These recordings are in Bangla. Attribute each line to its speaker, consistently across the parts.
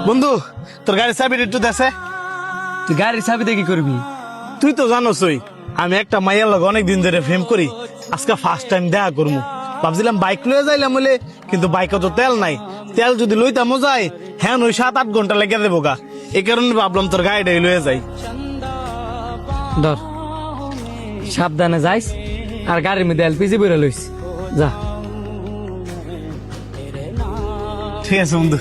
Speaker 1: বন্ধু তোর গাড়ির চাবিটা একটু দেশে।
Speaker 2: তুই গাড়ির চাবিতে কি করবি?
Speaker 1: তুই তো জানোসই আমি একটা মাইয়ার লগে অনেকদিন ধরে প্রেম করি, আজকে ফার্স্ট টাইম দেখা করবো। ভাবছিলাম বাইক লয়ে যাইলাম বলে, কিন্তু বাইকে তো তেল নাই। তেল যদি লইতামও যাই হ্যাঁ ওই 7-8 ঘন্টা লেগে দেবো গা। এই কারণে ভাবলাম তোর গাড়িটাই লয়ে যাই।
Speaker 2: ধর, সাবধানে যাইস, আর গাড়ির মধ্যে এলপিজি বইরা লইস। যা।
Speaker 1: ঠিক আছে বন্ধু।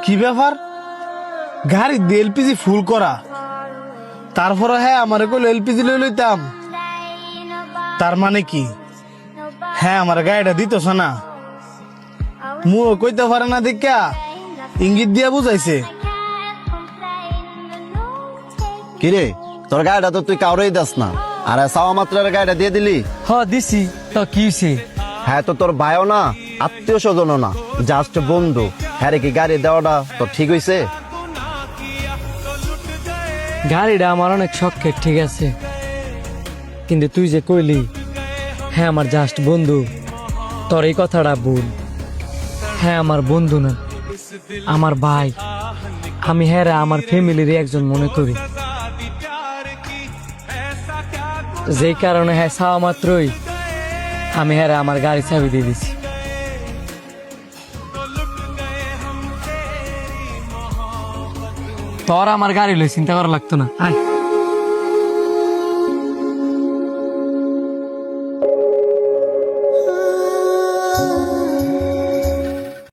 Speaker 1: কি ব্যাপার, গাড়ি দিয়ে এলপিজি ফুল করা, তারপরে হ্যাঁ আমার কইলো এলপিজি লই লইতাম। তার মানে কি হ্যাঁ আমার গাড়িটা দিতেছ না? মুও কইতে পারে না দেখা ইঙ্গিত দিয়া বুঝাইছে।
Speaker 3: কিরে তোর গাড়িটা তো তুই কাউরেই দাস না, আর চাওয়া মাত্রার গাড়িটা দিয়ে দিলি।
Speaker 2: হ দিছি, তো কি হইছে?
Speaker 3: হ্যাঁ তো তোর ভাইও না, আত্মীয় স্বজনও না, জাস্ট বন্ধু। হ্যাঁ রে কি গাড়ি দেওয়াটা তো ঠিক হইছে?
Speaker 2: গাড়িটা আমার অনেক শখের, ঠিক আছে, কিন্তু তুই যে কইলি হ্যাঁ আমার জাস্ট বন্ধু, তোর এই কথাটা ভুল। হ্যাঁ আমার বন্ধু না, আমার ভাই। আমি হ্যাঁ রে আমার ফ্যামিলির একজন মনে করি, যেই কারণে হ্যাঁ চাওয়া মাত্রই আমি হ্যাঁ রে আমার গাড়ি চাবি দিয়ে দিছি। তোর আমার গাড়ি লই চিন্তা করা লাগতো না। আয়।